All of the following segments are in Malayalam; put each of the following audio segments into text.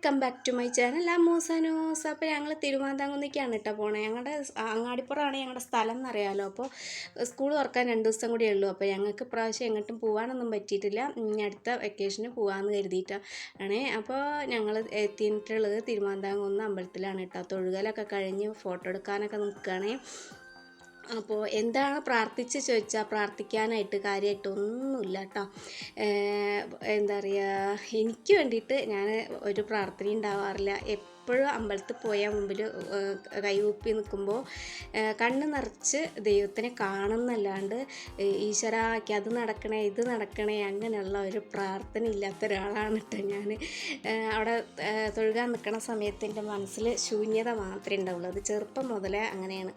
Welcome back to my channel അമ്മൂസനൂസ്. അപ്പോൾ ഞങ്ങൾ തിരുമാന്താംകുന്നിക്കാണ് കേട്ടോ പോണേ. ഞങ്ങളുടെ അങ്ങാടിപ്പുറമാണ് ഞങ്ങളുടെ സ്ഥലം എന്നറിയാമല്ലോ. അപ്പോൾ സ്കൂൾ തുറക്കാൻ 2 ദിവസം കൂടിയേ ഉള്ളൂ. അപ്പോൾ ഞങ്ങൾക്ക് പ്രാവശ്യം എങ്ങോട്ടും പോകാനൊന്നും പറ്റിയിട്ടില്ല. അടുത്ത വെക്കേഷന് പോകാമെന്ന് കരുതിയിട്ടാണ്. അപ്പോൾ ഞങ്ങൾ എത്തിയിട്ടുള്ളത് തിരുമാന്താംകുന്ന് അമ്പലത്തിലാണ് കേട്ടോ. തൊഴുകലൊക്കെ കഴിഞ്ഞ് ഫോട്ടോ എടുക്കാനൊക്കെ നിൽക്കുകയാണേ. അപ്പോൾ എന്താണ് പ്രാർത്ഥിച്ച് ചോദിച്ചാൽ പ്രാർത്ഥിക്കാനായിട്ട് കാര്യമായിട്ട് ഒന്നുമില്ല കേട്ടോ. എന്താ പറയുക, എനിക്ക് വേണ്ടിയിട്ട് ഞാൻ ഒരു പ്രാർത്ഥന ഉണ്ടാവാറില്ല. എപ്പോഴും അമ്പലത്തിൽ പോയാൽ മുമ്പിൽ കൈകൂപ്പി നിൽക്കുമ്പോൾ കണ്ണ് നിറച്ച് ദൈവത്തിനെ കാണുന്നല്ലാണ്ട് ഈശ്വരാക്ക് അത് നടക്കണേ ഇത് നടക്കണേ അങ്ങനെയുള്ള ഒരു പ്രാർത്ഥന ഇല്ലാത്ത ഒരാളാണ് കേട്ടോ ഞാൻ. അവിടെ തൊഴുകാൻ നിൽക്കുന്ന സമയത്ത് എൻ്റെ മനസ്സിൽ ശൂന്യത മാത്രമേ ഉണ്ടാവുള്ളൂ. അത് ചെറുപ്പം മുതലേ അങ്ങനെയാണ്.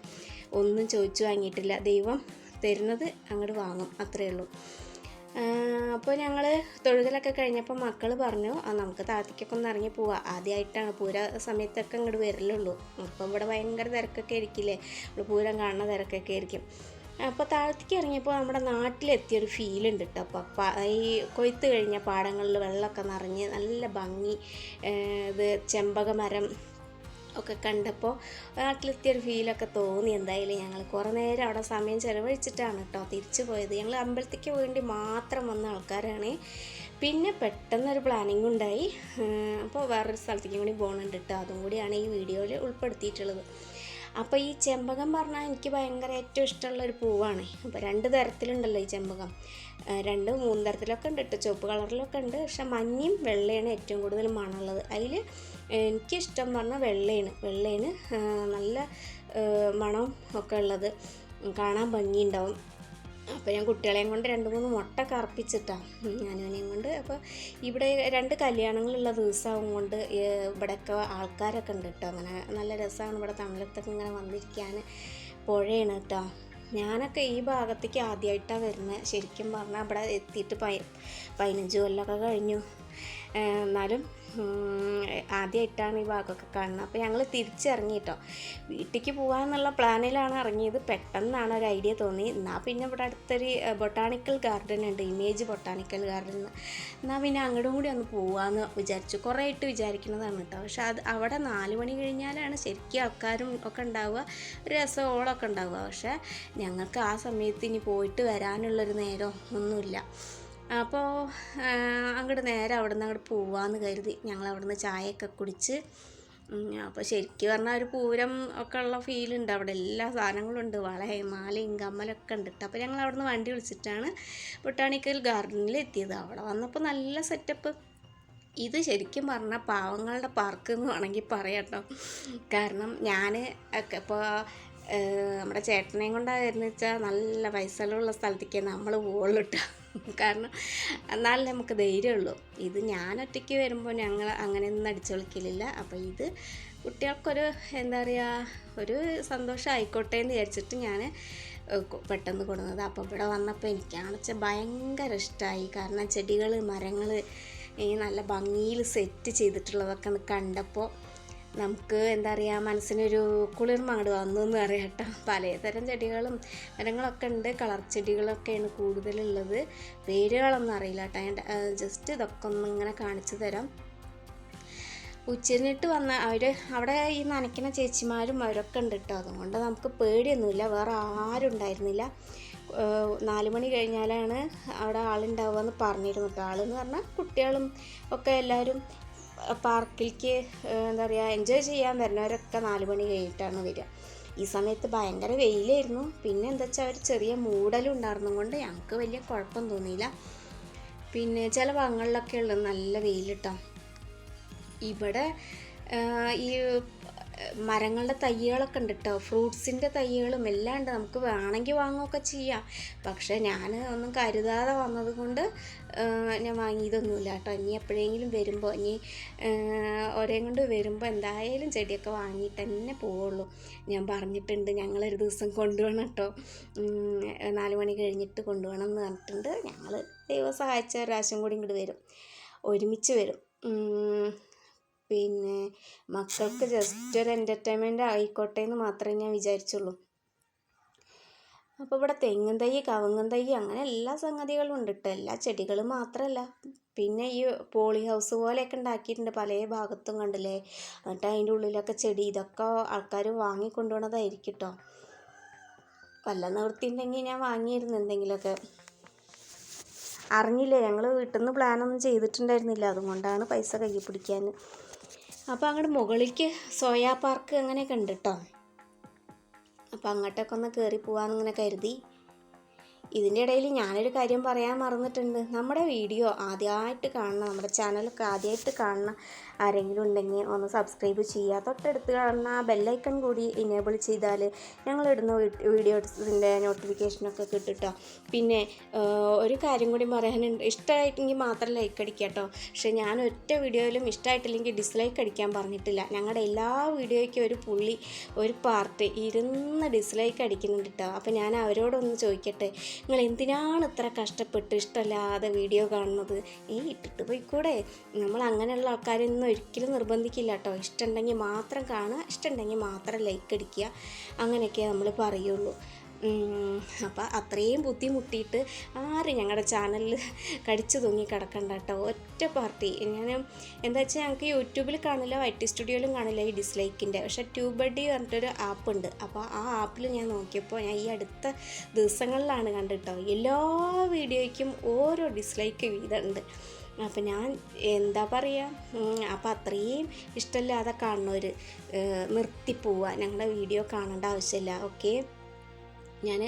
ഒന്നും ചോദിച്ചു വാങ്ങിയിട്ടില്ല, ദൈവം തരുന്നത് അങ്ങോട്ട് വാങ്ങും, അത്രയേ ഉള്ളൂ. അപ്പോൾ ഞങ്ങൾ തൊഴുകലൊക്കെ കഴിഞ്ഞപ്പോൾ മക്കൾ പറഞ്ഞു നമുക്ക് താഴത്തേക്കൊക്കെ ഒന്ന് ഇറങ്ങി പോവാം. ആദ്യമായിട്ടാണ് പൂര സമയത്തൊക്കെ ഇങ്ങോട്ട് വരലുള്ളൂ. അപ്പോൾ ഇവിടെ ഭയങ്കര തിരക്കൊക്കെ ആയിരിക്കില്ലേ, നമ്മൾ പൂരം കാണുന്ന തിരക്കൊക്കെ ആയിരിക്കും. അപ്പോൾ താഴത്തേക്ക് ഇറങ്ങിയപ്പോൾ നമ്മുടെ നാട്ടിലെത്തിയൊരു ഫീലുണ്ട് കേട്ടോ. അപ്പോൾ ഈ കൊയ്ത്ത് കഴിഞ്ഞ പാടങ്ങളിൽ വെള്ളമൊക്കെ നിറഞ്ഞ് നല്ല ഭംഗി, ഇത് ചെമ്പകമരം ഒക്കെ കണ്ടപ്പോൾ നാട്ടിലെത്തിയൊരു ഫീലൊക്കെ തോന്നി. എന്തായാലും ഞങ്ങൾ കുറേ നേരം അവിടെ സമയം ചിലവഴിച്ചിട്ടാണ് കേട്ടോ തിരിച്ചു പോയത്. ഞങ്ങൾ അമ്പലത്തേക്ക് വേണ്ടി മാത്രം വന്ന ആൾക്കാരാണ്. പിന്നെ പെട്ടെന്നൊരു പ്ലാനിങ് ഉണ്ടായി. അപ്പോൾ വേറൊരു സ്ഥലത്തേക്കും കൂടി പോകുന്നുണ്ട് കേട്ടോ. അതും കൂടിയാണ് ഈ വീഡിയോയിൽ ഉൾപ്പെടുത്തിയിട്ടുള്ളത്. അപ്പോൾ ഈ ചെമ്പകം പറഞ്ഞാൽ എനിക്ക് ഭയങ്കര ഏറ്റവും ഇഷ്ടമുള്ളൊരു പൂവാണ്. അപ്പോൾ 2 തരത്തിലുണ്ടല്ലോ ഈ ചെമ്പകം, 2-3 തരത്തിലൊക്കെ ഉണ്ട് കേട്ടോ. ചുവപ്പ് കളറിലൊക്കെ ഉണ്ട്, പക്ഷെ മഞ്ഞയും വെള്ളയാണ് ഏറ്റവും കൂടുതൽ മണമുള്ളത്. അതിൽ എനിക്കിഷ്ടം പറഞ്ഞാൽ വെള്ളയാണ് നല്ല മണവും ഒക്കെ ഉള്ളത്, കാണാൻ ഭംഗിയുണ്ടാവും. അപ്പോൾ ഞാൻ കുട്ടികളെയും കൊണ്ട് 2-3 മുട്ട കറപ്പിച്ചിട്ടാണ് ഞാനവനെയും കൊണ്ട്. അപ്പോൾ ഇവിടെ 2 കല്യാണങ്ങളുള്ള ദിവസമാവും കൊണ്ട് ഇവിടെയൊക്കെ ആൾക്കാരൊക്കെ ഉണ്ട് കേട്ടോ. അങ്ങനെ നല്ല രസമാണ് ഇവിടെ തണലത്തൊക്കെ ഇങ്ങനെ വന്നിരിക്കാൻ. പുഴയാണ് കേട്ടോ. ഞാനൊക്കെ ഈ ഭാഗത്തേക്ക് ആദ്യമായിട്ടാണ് വരുന്നത്. ശരിക്കും പറഞ്ഞാൽ ഇവിടെ എത്തിയിട്ട് 15 കൊല്ലമൊക്കെ കഴിഞ്ഞു. എന്നാലും ആദ്യമായിട്ടാണ് ഈ ഭാഗമൊക്കെ കാണുന്നത്. അപ്പോൾ ഞങ്ങൾ തിരിച്ചിറങ്ങി കേട്ടോ. വീട്ടിലേക്ക് പോകാമെന്നുള്ള പ്ലാനിലാണ് ഇറങ്ങിയത്. പെട്ടെന്നാണ് ഒരു ഐഡിയ തോന്നി, എന്നാൽ പിന്നെ ഇവിടെ അടുത്തൊരു ബൊട്ടാണിക്കൽ ഗാർഡൻ ഉണ്ട്, ഇമേജ് ബൊട്ടാണിക്കൽ ഗാർഡൻ. എന്നാൽ പിന്നെ അങ്ങോട്ടും കൂടി ഒന്ന് പോകാമെന്ന് വിചാരിച്ചു. കുറേ ആയിട്ട് വിചാരിക്കുന്നതാണ് കേട്ടോ. പക്ഷെ അവിടെ 4 മണി കഴിഞ്ഞാലാണ് ശരിക്കും ആൾക്കാരും ഒക്കെ ഉണ്ടാവുക, ഒരു രസമോളൊക്കെ ഉണ്ടാവുക. പക്ഷേ ഞങ്ങൾക്ക് ആ സമയത്ത് ഇനി പോയിട്ട് വരാനുള്ളൊരു നേരം ഒന്നുമില്ല. അപ്പോൾ അങ്ങോട്ട് നേരെ അവിടെ നിന്ന് അങ്ങോട്ട് പോവാമെന്ന് കരുതി. ഞങ്ങൾ അവിടെ നിന്ന് ചായയൊക്കെ കുടിച്ച്, അപ്പോൾ ശരിക്കും പറഞ്ഞാൽ ഒരു പൂരം ഒക്കെ ഉള്ള ഫീലുണ്ട്. അവിടെ എല്ലാ സാധനങ്ങളും ഉണ്ട്, വളയും മാലയും കമ്മലൊക്കെ ഉണ്ട് കേട്ടോ. അപ്പോൾ ഞങ്ങൾ അവിടെ നിന്ന് വണ്ടി വിളിച്ചിട്ടാണ് ബൊട്ടാണിക്കൽ ഗാർഡനിൽ എത്തിയത്. അവിടെ വന്നപ്പോൾ നല്ല സെറ്റപ്പ്. ഇത് ശരിക്കും പറഞ്ഞാൽ പാവങ്ങളുടെ പാർക്ക് എന്ന് വേണമെങ്കിൽ പറയാം കേട്ടോ. കാരണം ഞാൻ ഒക്കെ ഇപ്പോൾ നമ്മുടെ ചേട്ടനെയും കൊണ്ടായിരുന്നു വെച്ചാൽ നല്ല പൈസയുള്ള സ്ഥലത്തേക്ക് നമ്മൾ പോകുള്ളൂ കേട്ടോ. കാരണം എന്നാലും നമുക്ക് ധൈര്യമുള്ളൂ. ഇത് ഞാനൊറ്റയ്ക്ക് വരുമ്പോൾ ഞങ്ങൾ അങ്ങനെയൊന്നും അടിച്ചു കളിക്കലില്ല. അപ്പോൾ ഇത് കുട്ടികൾക്കൊരു എന്താ പറയുക, ഒരു സന്തോഷം ആയിക്കോട്ടെ എന്ന് വിചാരിച്ചിട്ട് ഞാൻ പെട്ടെന്ന് കൊടുക്കുന്നത്. അപ്പോൾ ഇവിടെ വന്നപ്പോൾ എനിക്കാണെന്ന് വെച്ചാൽ ഭയങ്കര ഇഷ്ടമായി. കാരണം ചെടികൾ, മരങ്ങൾ നല്ല ഭംഗിയിൽ സെറ്റ് ചെയ്തിട്ടുള്ളതൊക്കെ കണ്ടപ്പോൾ നമുക്ക് എന്താ പറയുക, മനസ്സിനൊരു കുളിർമ അങ്ങോട്ട് വന്നു എന്ന് പറയാം കേട്ടോ. പലതരം ചെടികളും മരങ്ങളൊക്കെ ഉണ്ട്. കളർ ചെടികളൊക്കെയാണ് കൂടുതലുള്ളത്. പേരുകളൊന്നും അറിയില്ല കേട്ടോ. ഞാൻ ജസ്റ്റ് ഇതൊക്കെ ഒന്ന് ഇങ്ങനെ കാണിച്ചു തരാം. ഉച്ചരിഞ്ഞിട്ട് വന്ന അവിടെ ഈ നനയ്ക്കുന്ന ചേച്ചിമാരും അവരൊക്കെ ഉണ്ട് കേട്ടോ. അതുകൊണ്ട് നമുക്ക് പേടിയൊന്നുമില്ല. വേറെ ആരും ഉണ്ടായിരുന്നില്ല. 4 മണി കഴിഞ്ഞാലാണ് അവിടെ ആളുണ്ടാവുക എന്ന് പറഞ്ഞിരുന്നു കേട്ടോ. ആളെന്ന് പറഞ്ഞാൽ കുട്ടികളും ഒക്കെ എല്ലാവരും പാർക്കിലേക്ക് എന്താ പറയുക എൻജോയ് ചെയ്യാൻ വരുന്നവരൊക്കെ 4 മണി കഴിഞ്ഞിട്ടാണ് വരിക. ഈ സമയത്ത് ഭയങ്കര വെയിലായിരുന്നു. പിന്നെ എന്താ വെച്ചാൽ ഒരു ചെറിയ മൂടലും ഉണ്ടായിരുന്നത് കൊണ്ട് ഞങ്ങൾക്ക് വലിയ കുഴപ്പം തോന്നിയില്ല. പിന്നെ ചില ഭാഗങ്ങളിലൊക്കെ ഉള്ളത് നല്ല വെയിലിട്ടോ. ഇവിടെ ഈ മരങ്ങളുടെ തൈകളൊക്കെ ഉണ്ട് കേട്ടോ. ഫ്രൂട്ട്സിൻ്റെ തൈകളും എല്ലാം ഉണ്ട്. നമുക്ക് വേണമെങ്കിൽ വാങ്ങുകയൊക്കെ ചെയ്യാം. പക്ഷേ ഞാൻ ഒന്നും കരുതാതെ വന്നത് കൊണ്ട് ഞാൻ വാങ്ങിയതൊന്നുമില്ല കേട്ടോ. ഇനി എപ്പോഴെങ്കിലും വരുമ്പോൾ, ഇനി ഒരേയും കൊണ്ട് വരുമ്പോൾ എന്തായാലും ചെടിയൊക്കെ വാങ്ങിയിട്ട് തന്നെ പോവുള്ളൂ. ഞാൻ പറഞ്ഞിട്ടുണ്ട് ഞങ്ങളൊരു ദിവസം കൊണ്ടുപോകണം കേട്ടോ. 4 മണി കഴിഞ്ഞിട്ട് കൊണ്ടുപോകണം എന്ന് പറഞ്ഞിട്ടുണ്ട്. ഞങ്ങൾ ദൈവം സഹായിച്ച ഒരാശം കൂടി ഇങ്ങോട്ട് വരും, ഒരുമിച്ച് വരും. പിന്നെ മക്കൾക്ക് ജസ്റ്റ് ഒരു എൻ്റർടൈൻമെൻറ്റ് ആയിക്കോട്ടെ എന്ന് മാത്രമേ ഞാൻ വിചാരിച്ചുള്ളൂ. അപ്പോൾ ഇവിടെ തെങ്ങും തൈ, കവുങ്ങും തൈ, അങ്ങനെ എല്ലാ സംഗതികളും ഉണ്ട് കേട്ടോ. എല്ലാ ചെടികളും മാത്രമല്ല, പിന്നെ ഈ പോളി ഹൗസ് പോലെയൊക്കെ ഉണ്ടാക്കിയിട്ടുണ്ട് പല ഭാഗത്തും കണ്ടില്ലേ. എന്നിട്ട് അതിൻ്റെ ഉള്ളിലൊക്കെ ചെടി, ഇതൊക്കെ ആൾക്കാർ വാങ്ങിക്കൊണ്ടുപോകണതായിരിക്കും കേട്ടോ. വല്ല നിവൃത്തിയുണ്ടെങ്കിൽ ഞാൻ വാങ്ങിയിരുന്നു എന്തെങ്കിലുമൊക്കെ. അറിഞ്ഞില്ലേ, ഞങ്ങൾ വീട്ടിൽ നിന്ന് പ്ലാനൊന്നും ചെയ്തിട്ടുണ്ടായിരുന്നില്ല, അതുകൊണ്ടാണ് പൈസ കയ്യിൽ പിടിക്കാൻ. അപ്പോൾ അങ്ങോട്ട് മുകളിലേക്ക് സോയാ പാർക്ക് അങ്ങനെയൊക്കെ ഉണ്ട് കേട്ടോ. അപ്പോൾ അങ്ങോട്ടൊക്കെ ഒന്ന് കയറി പോകാമെന്നിങ്ങനെ കരുതി. ഇതിൻ്റെ ഇടയിൽ ഞാനൊരു കാര്യം പറയാൻ മറന്നിട്ടുണ്ട്. നമ്മുടെ വീഡിയോ ആദ്യമായിട്ട് കാണുന്ന, നമ്മുടെ ചാനലൊക്കെ ആദ്യമായിട്ട് കാണുന്ന ആരെങ്കിലും ഉണ്ടെങ്കിൽ ഒന്ന് സബ്സ്ക്രൈബ് ചെയ്യുക. തൊട്ടടുത്ത് കാണുന്ന ആ ബെല്ലൈക്കൺ കൂടി ഇനേബിൾ ചെയ്താൽ ഞങ്ങളിടുന്ന വീഡിയോസിൻ്റെ നോട്ടിഫിക്കേഷനൊക്കെ കിട്ടും. പിന്നെ ഒരു കാര്യം കൂടി പറയാനുണ്ട്. ഇഷ്ടമായിട്ടെങ്കിൽ മാത്രം ലൈക്ക് അടിക്കുക കേട്ടോ. പക്ഷേ ഞാൻ ഒറ്റ വീഡിയോയിലും ഇഷ്ടമായിട്ടില്ലെങ്കിൽ ഡിസ്ലൈക്ക് അടിക്കാൻ പറഞ്ഞിട്ടില്ല. ഞങ്ങളുടെ എല്ലാ വീഡിയോയ്ക്കും ഒരു പാർട്ട് ഇരുന്ന് ഡിസ്ലൈക്ക് അടിക്കുന്നുണ്ട് കേട്ടോ. അപ്പോൾ ഞാൻ അവരോടൊന്ന് ചോദിക്കട്ടെ, നിങ്ങൾ എന്തിനാണ് ഇത്ര കഷ്ടപ്പെട്ട് ഇഷ്ടമല്ലാതെ വീഡിയോ കാണുന്നത്? ഇട്ടിട്ട് പോയിക്കൂടെ? നമ്മൾ അങ്ങനെയുള്ള ആൾക്കാരൊന്നും ഒരിക്കലും നിർബന്ധിക്കില്ല കേട്ടോ. ഇഷ്ടമുണ്ടെങ്കിൽ മാത്രം കാണുക, ഇഷ്ടമുണ്ടെങ്കിൽ മാത്രം ലൈക്ക് അടിക്കുക, അങ്ങനെയൊക്കെ നമ്മൾ പറയുള്ളൂ. അപ്പോൾ അത്രയും ബുദ്ധിമുട്ടിയിട്ട് ആരും ഞങ്ങളുടെ ചാനലിൽ കടിച്ചു തൂങ്ങി കിടക്കണ്ട കേട്ടോ. ഒറ്റ പാർട്ടി ഞാൻ എന്താ വെച്ചാൽ ഞങ്ങൾക്ക് യൂട്യൂബിൽ കാണില്ല, YT സ്റ്റുഡിയോയിലും കാണില്ല ഈ ഡിസ്ലൈക്കിൻ്റെ. പക്ഷേ ട്യൂബഡി പറഞ്ഞിട്ടൊരു ആപ്പുണ്ട്. അപ്പോൾ ആ ആപ്പിൽ ഞാൻ നോക്കിയപ്പോൾ ഞാൻ ഈ അടുത്ത ദിവസങ്ങളിലാണ് കണ്ടിട്ടോ, എല്ലാ വീഡിയോയ്ക്കും ഓരോ ഡിസ്ലൈക്ക് വീതമുണ്ട്. അപ്പം ഞാൻ എന്താ പറയുക, അപ്പോൾ അത്രയും ഇഷ്ടമില്ലാതെ കാണുന്നവർ നിർത്തിപ്പോവുക, ഞങ്ങളുടെ വീഡിയോ കാണേണ്ട ആവശ്യമില്ല. ഓക്കെ, ഞാൻ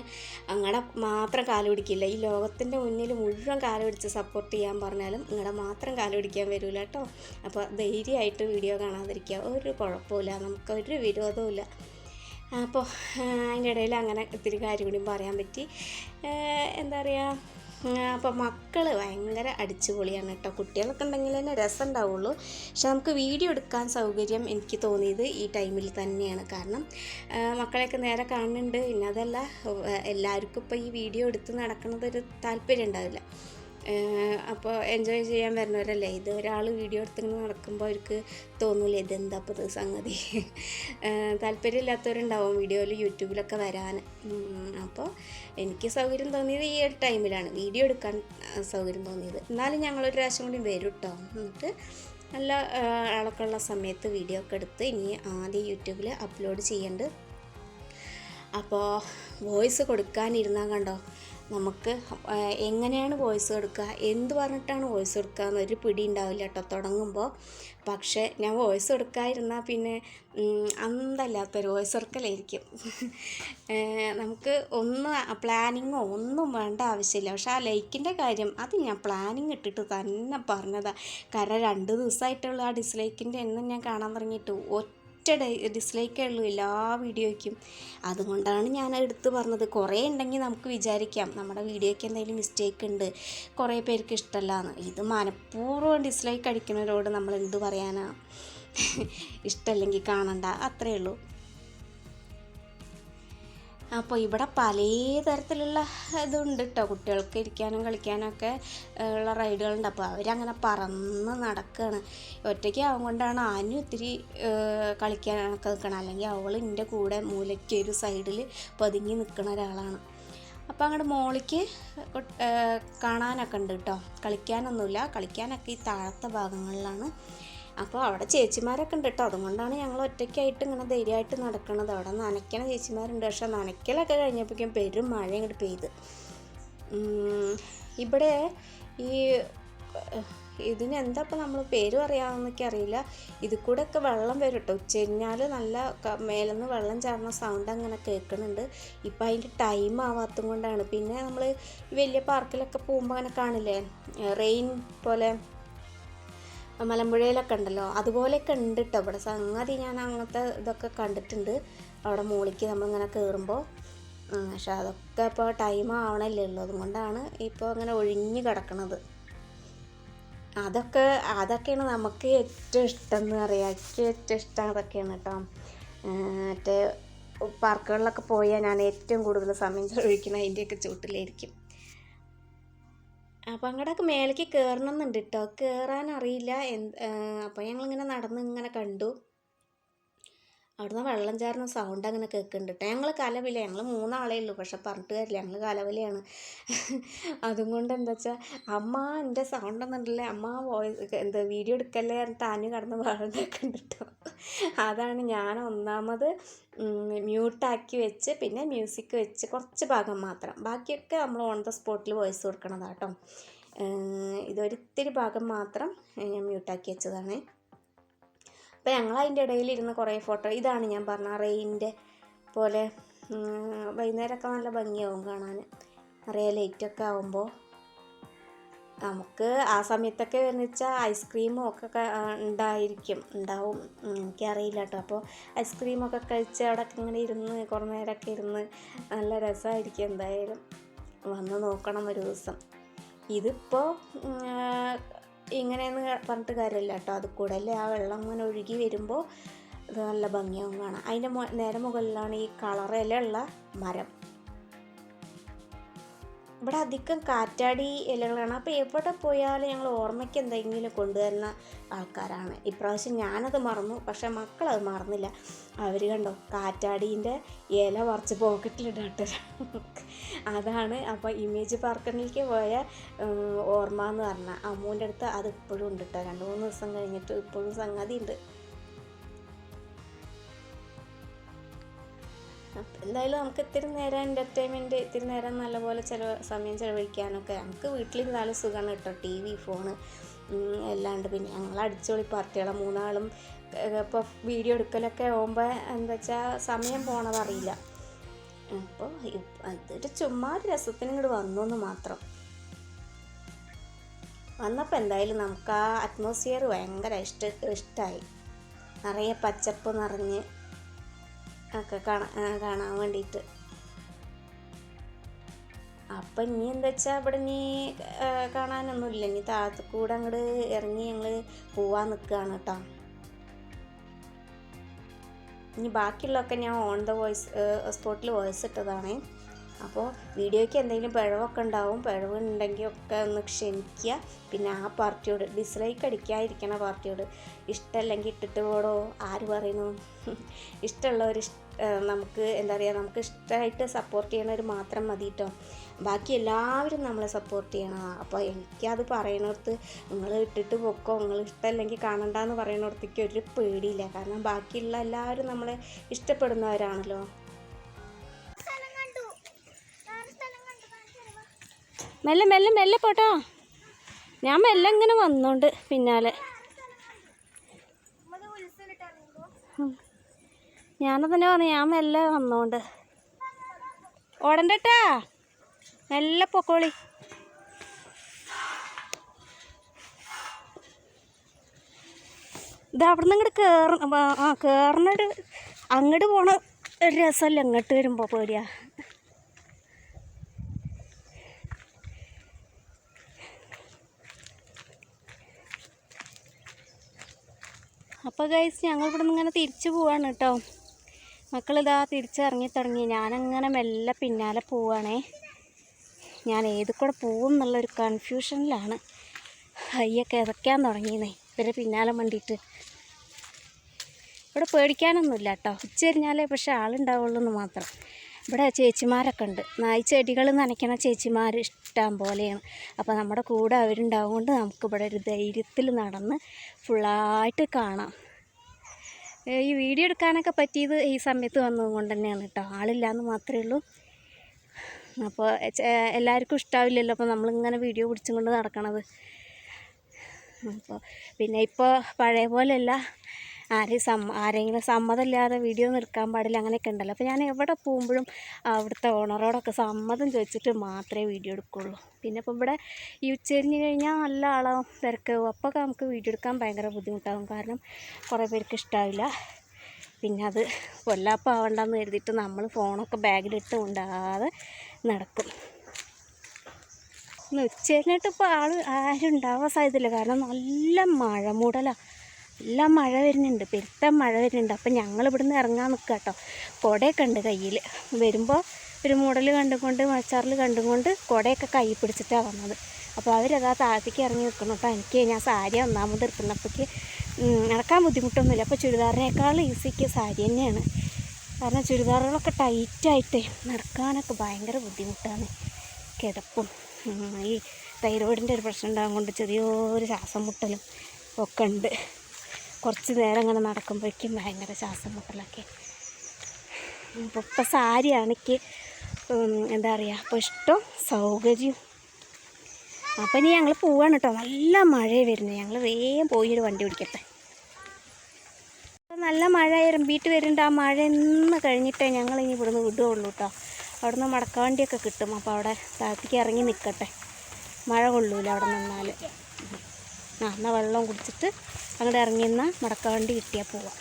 നിങ്ങളുടെ മാത്രം കാല് പിടിക്കില്ല. ഈ ലോകത്തിൻ്റെ മുന്നിൽ മുഴുവൻ കാല് പിടിച്ച് സപ്പോർട്ട് ചെയ്യാൻ പറഞ്ഞാലും നിങ്ങളുടെ മാത്രം കാല് പിടിക്കാൻ വരില്ല കേട്ടോ. അപ്പോൾ ധൈര്യമായിട്ട് വീഡിയോ കാണാതിരിക്കുക, ഒരു കുഴപ്പമില്ല, നമുക്കൊരു വിരോധവുമില്ല. അപ്പോൾ അതിൻ്റെ ഇടയിൽ അങ്ങനെ ഒത്തിരി കാര്യം കൂടി പറയാൻ പറ്റി. എന്താ പറയുക, അപ്പോൾ മക്കൾ ഭയങ്കര അടിച്ചുപൊളിയാണ് കേട്ടോ. കുട്ടികളൊക്കെ ഉണ്ടെങ്കിൽ തന്നെ രസം ഉണ്ടാവുള്ളൂ. പക്ഷെ നമുക്ക് വീഡിയോ എടുക്കാൻ സൗകര്യം എനിക്ക് തോന്നിയത് ഈ ടൈമിൽ തന്നെയാണ്. കാരണം മക്കളെയൊക്കെ നേരെ കാണുന്നുണ്ട്. പിന്നെ അതല്ല, എല്ലാവർക്കും ഇപ്പോൾ ഈ വീഡിയോ എടുത്ത് നടക്കുന്നത് ഒരു താല്പര്യം ഉണ്ടാവില്ല. അപ്പോൾ എൻജോയ് ചെയ്യാൻ വരുന്നവരല്ലേ. ഇത് ഒരാൾ വീഡിയോ എടുത്തിങ്ങനെ നടക്കുമ്പോൾ അവർക്ക് തോന്നില്ല ഇതെന്താ ഇപ്പോൾ ഇത് സംഗതി. താല്പര്യമില്ലാത്തവരുണ്ടാവും വീഡിയോയിൽ യൂട്യൂബിലൊക്കെ വരാൻ. അപ്പോൾ എനിക്ക് സൗകര്യം തോന്നിയത് ഈ ഒരു ടൈമിലാണ് വീഡിയോ എടുക്കാൻ സൗകര്യം തോന്നിയത്. എന്നാലും ഞങ്ങളൊരു പ്രാവശ്യം കൂടി വരും കേട്ടോ. എന്നിട്ട് നല്ല ആളൊക്കെ ഉള്ള സമയത്ത് വീഡിയോ ഒക്കെ എടുത്ത് ഇനി ആദ്യം യൂട്യൂബിൽ അപ്ലോഡ് ചെയ്യേണ്ടത്. അപ്പോൾ വോയിസ് കൊടുക്കാനിരുന്നാൽ കണ്ടോ, നമുക്ക് എങ്ങനെയാണ് വോയിസ് കൊടുക്കുക, എന്ത് പറഞ്ഞിട്ടാണ് വോയിസ് കൊടുക്കുക എന്നൊരു പിടി ഉണ്ടാവില്ല കേട്ടോ തുടങ്ങുമ്പോൾ. പക്ഷേ ഞാൻ വോയിസ് കൊടുക്കാതിരുന്നാൽ പിന്നെ അന്തല്ലാത്തൊരു വോയിസ് കൊടുക്കലായിരിക്കും. നമുക്ക് പ്ലാനിങ്ങോ ഒന്നും വേണ്ട ആവശ്യമില്ല. പക്ഷേ ആ ലൈക്കിൻ്റെ കാര്യം അത് ഞാൻ പ്ലാനിങ് ഇട്ടിട്ട് തന്നെ പറഞ്ഞതാണ്. കാരണം 2 ദിവസമായിട്ടുള്ള ആ ഡിസ്ലൈക്കിൻ്റെ എണ്ണം ഞാൻ കാണാൻ തുടങ്ങിയിട്ട് ഡിസ്ലൈക്കേ ഉള്ളൂ എല്ലാ വീഡിയോയ്ക്കും. അതുകൊണ്ടാണ് ഞാൻ എടുത്ത് പറഞ്ഞത്. കുറേ ഉണ്ടെങ്കിൽ നമുക്ക് വിചാരിക്കാം നമ്മുടെ വീഡിയോയ്ക്ക് എന്തെങ്കിലും മിസ്റ്റേക്ക് ഉണ്ട്, കുറേ പേർക്ക് ഇഷ്ടമല്ലാന്ന്. ഇത് മനഃപൂർവ്വം ഡിസ്ലൈക്ക് അടിക്കുന്നവരോട് നമ്മൾ എന്ത് പറയാനാ? ഇഷ്ടമല്ലെങ്കിൽ കാണണ്ട, അത്രയേ ഉള്ളൂ. അപ്പോൾ ഇവിടെ പല തരത്തിലുള്ള ഇതുണ്ട് കേട്ടോ. കുട്ടികൾക്ക് ഇരിക്കാനും കളിക്കാനൊക്കെ ഉള്ള റൈഡുകളുണ്ട്. അപ്പോൾ അവരങ്ങനെ പറന്ന് നടക്കുകയാണ്. ഒറ്റയ്ക്ക് ആവും കൊണ്ടാണ് ആനും ഒത്തിരി കളിക്കാനൊക്കെ നിൽക്കണം. അല്ലെങ്കിൽ അവൾ എൻ്റെ കൂടെ മൂലയ്ക്ക് ഒരു സൈഡിൽ പതുങ്ങി നിൽക്കുന്ന ഒരാളാണ്. അപ്പോൾ അങ്ങോട്ട് മോളിക്ക് കാണാനൊക്കെ ഉണ്ട് കേട്ടോ. കളിക്കാനൊന്നുമില്ല, കളിക്കാനൊക്കെ ഈ താഴത്തെ ഭാഗങ്ങളിലാണ്. അപ്പോൾ അവിടെ ചേച്ചിമാരൊക്കെ ഉണ്ട് കേട്ടോ. അതുകൊണ്ടാണ് ഞങ്ങൾ ഒറ്റയ്ക്കായിട്ട് ഇങ്ങനെ ധൈര്യമായിട്ട് നടക്കുന്നത്. അവിടെ നനയ്ക്കണ ചേച്ചിമാരുണ്ട്. പക്ഷെ നനയ്ക്കലൊക്കെ കഴിഞ്ഞപ്പോഴേക്കും പെരും മഴ ഇങ്ങോട്ട് പെയ്ത്. ഇവിടെ ഇതിനെന്താ ഇപ്പോൾ നമ്മൾ പേര് പറയാമെന്നൊക്കെ അറിയില്ല. ഇതിൽ കൂടെ ഒക്കെ വെള്ളം വരും കേട്ടോ. ഉച്ചരിഞ്ഞാൽ നല്ല മേലെന്ന് വെള്ളം ചാടുന്ന സൗണ്ട് അങ്ങനെ കേൾക്കുന്നുണ്ട്. ഇപ്പം അതിൻ്റെ ടൈം ആവാത്തത് കൊണ്ടാണ്. പിന്നെ നമ്മൾ വലിയ പാർക്കിലൊക്കെ പോകുമ്പോൾ അങ്ങനെ കാണില്ലേ, റെയിൻ പോലെ മലമ്പുഴയിലൊക്കെ ഉണ്ടല്ലോ, അതുപോലെയൊക്കെ ഉണ്ട് കേട്ടോ ഇവിടെ സംഗതി. ഞാൻ അങ്ങനത്തെ ഇതൊക്കെ കണ്ടിട്ടുണ്ട് അവിടെ മുകളിലേക്ക് നമ്മളിങ്ങനെ കയറുമ്പോൾ. പക്ഷെ അതൊക്കെ ഇപ്പോൾ ടൈം ആവണല്ലേ ഉള്ളൂ. അതുകൊണ്ടാണ് ഇപ്പോൾ അങ്ങനെ ഒഴിഞ്ഞ് കിടക്കണത്. അതൊക്കെയാണ് നമുക്ക് ഏറ്റവും ഇഷ്ടം എന്ന് പറയാം. എനിക്ക് ഏറ്റവും ഇഷ്ടം അതൊക്കെയാണ് കേട്ടോ. മറ്റേ പാർക്കുകളിലൊക്കെ പോയാൽ ഞാൻ ഏറ്റവും കൂടുതൽ സമയം ചെലവഴിക്കുന്നത് അതിൻ്റെയൊക്കെ ചുവട്ടിലായിരിക്കും. അപ്പം അങ്ങോട്ടൊക്കെ മേലേക്ക് കയറണമെന്നുണ്ട് കേട്ടോ. കയറാൻ അറിയില്ല. അപ്പോൾ ഞങ്ങളിങ്ങനെ നടന്ന് ഇങ്ങനെ കണ്ടു. അവിടുന്ന് വെള്ളം ചാരുന്ന സൗണ്ട് അങ്ങനെ കേൾക്കുന്നുണ്ട് കേട്ടോ. ഞങ്ങൾ കലവില, ഞങ്ങൾ 3 ആളേ ഉള്ളൂ, പക്ഷെ പറഞ്ഞിട്ട് കാര്യമില്ല, ഞങ്ങൾ കലവിലയാണ്. അതും കൊണ്ട് എന്താ വെച്ചാൽ അമ്മ എൻ്റെ സൗണ്ട് ഒന്നുണ്ടല്ലേ, അമ്മ എന്താ വീഡിയോ എടുക്കല്ലേ പറഞ്ഞിട്ട് ആഞ്ഞു കടന്ന് വെള്ളം കേൾക്കുന്നുണ്ട് കേട്ടോ. അതാണ് ഞാൻ ഒന്നാമത് മ്യൂട്ടാക്കി വെച്ച് പിന്നെ മ്യൂസിക് വെച്ച് കുറച്ച് ഭാഗം മാത്രം, ബാക്കിയൊക്കെ നമ്മൾ ഓൺ ദ സ്പോട്ടിൽ വോയിസ് കൊടുക്കണതാണ് കേട്ടോ. ഇതൊരിത്തിരി ഭാഗം മാത്രം ഞാൻ മ്യൂട്ടാക്കി വെച്ചതാണ്. അപ്പോൾ ഞങ്ങൾ അതിൻ്റെ ഇടയിലിരുന്ന് കുറേ ഫോട്ടോ, ഇതാണ് ഞാൻ പറഞ്ഞ റെയിൻ്റെ പോലെ വൈകുന്നേരമൊക്കെ നല്ല ഭംഗിയാവും കാണാൻ, നിറയെ ലൈറ്റൊക്കെ ആകുമ്പോൾ. നമുക്ക് ആ സമയത്തൊക്കെ എന്ന് വെച്ചാൽ ഐസ്ക്രീമും ഒക്കെ ഉണ്ടാവും, എനിക്കറിയില്ല കേട്ടോ. അപ്പോൾ ഐസ്ക്രീമൊക്കെ കഴിച്ച് അവിടെ ഇങ്ങനെ ഇരുന്ന് കുറേ നേരമൊക്കെ ഇരുന്ന് നല്ല രസമായിരിക്കും. എന്തായാലും വന്ന് നോക്കണം ഒരു ദിവസം. ഇതിപ്പോൾ ഇങ്ങനെയെന്ന് പറഞ്ഞിട്ട് കാര്യമില്ല കേട്ടോ, അത് കൂടെ അല്ലേ ആ വെള്ളം അങ്ങനെ ഒഴുകി വരുമ്പോൾ ഇത് നല്ല ഭംഗിയാവും കാണാം. അതിൻ്റെ നേരെ മുകളിലാണ് ഈ കളറിലുള്ള മരം. ഇവിടെ അധികം കാറ്റാടി ഇലകളാണ്. അപ്പോൾ എവിടെ പോയാലും ഞങ്ങൾ ഓർമ്മയ്ക്ക് എന്തെങ്കിലും കൊണ്ടുവരുന്ന ആൾക്കാരാണ്. ഇപ്രാവശ്യം ഞാനത് മറന്നു, പക്ഷേ മക്കളത് മറന്നില്ല. അവർ കണ്ടോ കാറ്റാടീൻ്റെ ഇല പറിച്ച് പോക്കറ്റിലിടട്ടെ, അതാണ്. അപ്പോൾ ഇമേജ് പാർക്കിലേക്ക് പോയ ഓർമ്മ എന്ന് പറഞ്ഞാൽ അമ്മൂൻ്റെ അടുത്ത് അത് ഇപ്പോഴും ഉണ്ട് കേട്ടോ. 2-3 ദിവസം കഴിഞ്ഞിട്ട് ഇപ്പോഴും സംഗതി ഉണ്ട്. അപ്പം എന്തായാലും നമുക്ക് ഇത്തിരി നേരം എൻ്റർടൈൻമെൻറ്റ്, ഇത്തിരി നേരം നല്ലപോലെ സമയം ചിലവഴിക്കാനൊക്കെ നമുക്ക് വീട്ടിലിരുന്നാലും സുഖമാണ് കേട്ടോ. TV, ഫോണ് എല്ലാം ഉണ്ട്. പിന്നെ ഞങ്ങൾ അടിച്ചുപൊളി പാർട്ടികളാണ് 3 ആളും. ഇപ്പോൾ വീഡിയോ എടുക്കലൊക്കെ ആകുമ്പോൾ എന്താ വെച്ചാൽ സമയം പോണതറിയില്ല. അപ്പോൾ അതൊരു ചുമ്മാ ഒരു രസത്തിന് ഇങ്ങോട്ട് വന്നു മാത്രം. വന്നപ്പോൾ എന്തായാലും നമുക്ക് ആ അറ്റ്മോസ്ഫിയർ ഭയങ്കര ഇഷ്ടമായി. നിറയെ പച്ചപ്പ് നിറഞ്ഞ് ഒക്കെ കാണാൻ വേണ്ടിയിട്ട്. അപ്പം ഇനി എന്താ വെച്ചാൽ ഇവിടെ ഇനി കാണാനൊന്നുമില്ല, ഇനി താഴത്ത് കൂടെ അങ്ങോട്ട് ഇറങ്ങി ഞങ്ങൾ പോവാൻ നിൽക്കുകയാണ് കേട്ടോ. ഇനി ബാക്കിയുള്ളതൊക്കെ ഞാൻ ഓൺ ദ സ്പോട്ടിൽ വോയിസ് ഇട്ടതാണ്. അപ്പോൾ വീഡിയോയ്ക്ക് എന്തെങ്കിലും പിഴവൊക്കെ ഉണ്ടാവും, പിഴവുണ്ടെങ്കിൽ ഒക്കെ ഒന്ന് ക്ഷമിക്കുക. പിന്നെ ആ പാർട്ടിയോട് ഡിസ്ലൈക്ക് അടിക്കാതിരിക്കണ പാർട്ടിയോട് ഇഷ്ടമല്ലെങ്കിൽ ഇട്ടിട്ട് പോടോ, ആര് പറയുന്നു. ഇഷ്ടമുള്ളവർ നമുക്ക് എന്താ പറയുക, നമുക്ക് ഇഷ്ടമായിട്ട് സപ്പോർട്ട് ചെയ്യണവർ മാത്രം മതി കേട്ടോ. ബാക്കി എല്ലാവരും നമ്മളെ സപ്പോർട്ട് ചെയ്യണതാണ്. അപ്പോൾ എനിക്കത് പറയണോടത്ത് നിങ്ങൾ ഇട്ടിട്ട് പൊക്കോ, നിങ്ങൾ ഇഷ്ടമല്ലെങ്കിൽ കാണണ്ടെന്ന് പറയണോടത്തേക്ക് ഒരു പേടിയില്ല. കാരണം ബാക്കിയുള്ള എല്ലാവരും നമ്മളെ ഇഷ്ടപ്പെടുന്നവരാണല്ലോ. മെല്ലെ മെല്ലെ മെല്ലെ പോട്ടോ, ഞാൻ മെല്ലെ ഇങ്ങനെ വന്നോണ്ട് പിന്നാലെ. ഞാനതന്നെ പറഞ്ഞു, ഞാൻ മെല്ലെ വന്നോണ്ട്. ഓടണ്ടട്ടാ, മെല്ലെ പൊക്കോളി. ഇത് അവിടെ നിന്ന് ഇങ്ങോട്ട് കയറണൊരു അങ്ങോട്ട് പോണ ഒരു രസമല്ല, ഇങ്ങോട്ട് വരുമ്പോൾ പേടിയാ. അപ്പോൾ ഗൈസ് ഞങ്ങൾ ഇവിടെ നിന്ന് ഇങ്ങനെ തിരിച്ചു പോവാണ് കേട്ടോ. മക്കളിതാ തിരിച്ചിറങ്ങി തുടങ്ങി. ഞാനങ്ങനെ മെല്ലെ പിന്നാലെ പോവുകയാണേ. ഞാൻ ഏത് കൂടെ പോവും എന്നുള്ളൊരു കൺഫ്യൂഷനിലാണ്. കയ്യൊക്കെ ഇറക്കാൻ തുടങ്ങിയെന്നേ ഇവരെ പിന്നാലെ വേണ്ടിയിട്ട്. ഇവിടെ പേടിക്കാനൊന്നുമില്ല കേട്ടോ, ഉച്ച കഴിഞ്ഞാലേ പക്ഷേ ആളുണ്ടാവുള്ളൂ എന്ന് മാത്രം. ഇവിടെ ചേച്ചിമാരൊക്കെ ഉണ്ട്, നായി ചെടികൾ നനയ്ക്കണ ചേച്ചിമാർ ഇഷ്ടം പോലെയാണ്. അപ്പോൾ നമ്മുടെ കൂടെ അവരുണ്ടാവും കൊണ്ട് നമുക്കിവിടെ ഒരു ധൈര്യത്തിൽ നടന്ന് ഫുള്ളായിട്ട് കാണാം. ഈ വീഡിയോ എടുക്കാനൊക്കെ പറ്റിയത് ഈ സമയത്ത് വന്നതുകൊണ്ട് തന്നെയാണ് കേട്ടോ, ആളില്ലാന്ന് മാത്രമേ ഉള്ളൂ. അപ്പോൾ എല്ലാവർക്കും ഇഷ്ടാവില്ലല്ലോ അപ്പോൾ നമ്മളിങ്ങനെ വീഡിയോ പിടിച്ചും കൊണ്ട് നടക്കണത്. അപ്പോൾ പിന്നെ ഇപ്പോൾ പഴയ പോലെയല്ല, ആരെങ്കിലും സമ്മതമില്ലാതെ വീഡിയോ ഒന്നും എടുക്കാൻ പാടില്ല, അങ്ങനെയൊക്കെ ഉണ്ടല്ലോ. അപ്പോൾ ഞാൻ എവിടെ പോകുമ്പോഴും അവിടുത്തെ ഓണറോടൊക്കെ സമ്മതം ചോദിച്ചിട്ട് മാത്രമേ വീഡിയോ എടുക്കുള്ളൂ. പിന്നെ ഇപ്പോൾ ഇവിടെ ഈ ഉച്ചരിഞ്ഞ് കഴിഞ്ഞാൽ നല്ല ആളാവും, തിരക്കാവും. അപ്പോൾ നമുക്ക് വീഡിയോ എടുക്കാൻ ഭയങ്കര ബുദ്ധിമുട്ടാകും, കാരണം കുറേ പേർക്ക് ഇഷ്ടമാവില്ല. പിന്നെ അത് കൊല്ലാപ്പാവണ്ടെന്ന് കരുതിയിട്ട് നമ്മൾ ഫോണൊക്കെ ബാഗിലിട്ട് കൊണ്ടാതെ നടക്കും. ഉച്ചരിഞ്ഞിട്ട് ഇപ്പോൾ ആരും ഉണ്ടാവാൻ സാധ്യതയില്ല, കാരണം നല്ല മഴ മൂടലാണ്, നല്ല മഴ വരുന്നുണ്ട്, പെരുത്ത മഴ വരുന്നുണ്ട്. അപ്പം ഞങ്ങൾ ഇവിടുന്ന് ഇറങ്ങാൻ നിൽക്കുക കേട്ടോ. കുടയൊക്കെ ഉണ്ട് കയ്യിൽ. വരുമ്പോൾ ഒരു മൂടൽ കണ്ടുകൊണ്ട് മഴച്ചാറിൽ കണ്ടുകൊണ്ട് കുടയൊക്കെ കൈ പിടിച്ചിട്ടാണ് വന്നത്. അപ്പോൾ അവരതാ താഴത്തേക്ക് ഇറങ്ങി നിൽക്കണം കേട്ടോ. ഞാൻ സാരി ഒന്നാമത് എടുക്കുന്നപ്പോഴേക്ക് നടക്കാൻ ബുദ്ധിമുട്ടൊന്നുമില്ല. അപ്പോൾ ചുരിദാറിനേക്കാൾ ഈസിക്ക് സാരി തന്നെയാണ്. കാരണം ചുരിദാറുകളൊക്കെ ടൈറ്റായിട്ട് നടക്കാനൊക്കെ ഭയങ്കര ബുദ്ധിമുട്ടാണ്. കിതപ്പും ഈ തൈറോയിഡിൻ്റെ ഒരു പ്രശ്നം ഉണ്ടാകാൻ കൊണ്ട് ചെറിയൊരു ശ്വാസം മുട്ടലും ഒക്കെ ഉണ്ട്. കുറച്ച് നേരം അങ്ങനെ നടക്കുമ്പോഴേക്കും ഭയങ്കര ശ്വാസം മുട്ടലൊക്കെ. ഇപ്പോൾ സാരിയാണ് എനിക്ക് എന്താ പറയുക ഇപ്പോൾ ഇഷ്ടം, സൗകര്യം. അപ്പം ഇനി ഞങ്ങൾ പോവാണ് കേട്ടോ. നല്ല മഴ വരുന്നത്. ഞങ്ങൾ വേഗം പോയൊരു വണ്ടി പിടിക്കട്ടെ. നല്ല മഴ ഇറമ്പിയിട്ട് വരുന്നുണ്ട്. ആ മഴ എന്ന് കഴിഞ്ഞിട്ടേ ഞങ്ങളിനി ഇവിടുന്ന് വിടുകയുള്ളൂ കേട്ടോ. അവിടുന്ന് മടക്കവണ്ടിയൊക്കെ കിട്ടും. അപ്പോൾ അവിടെ താഴത്തേക്ക് ഇറങ്ങി നിൽക്കട്ടെ. മഴ കൊള്ളൂല അവിടെ നിന്നാൽ. എന്നാൽ വെള്ളം കുടിച്ചിട്ട് അങ്ങോട്ട് ഇറങ്ങി നിന്നാൽ മടക്കവണ്ടി കിട്ടിയാൽ പോവാം.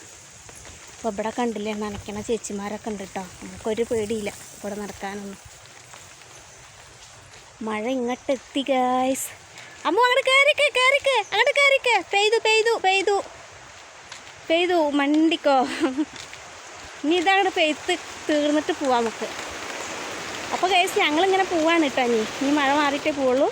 അപ്പോൾ ഇവിടെ കണ്ടില്ലേ നനയ്ക്കണ ചേച്ചിമാരൊക്കെ ഉണ്ട് കേട്ടോ. നമുക്കൊരു പേടിയില്ല ഇവിടെ നടക്കാനൊന്നും. മഴ ഇങ്ങോട്ട് എത്തി ഗായ്സ്. അമ്മ അങ്ങോട്ട് കയറിക്ക് അങ്ങോട്ട് കയറിക്ക്. പെയ്തു മണ്ടിക്കോ. ഇനി ഇതങ്ങോട്ട് പെയ്ത്ത് തീർന്നിട്ട് പോവാം നമുക്ക്. അപ്പോൾ ഗൈസ് ഞങ്ങളിങ്ങനെ പോവാണ് കേട്ടോ. ഇനി മഴ മാറിയിട്ടേ പോവുള്ളൂ.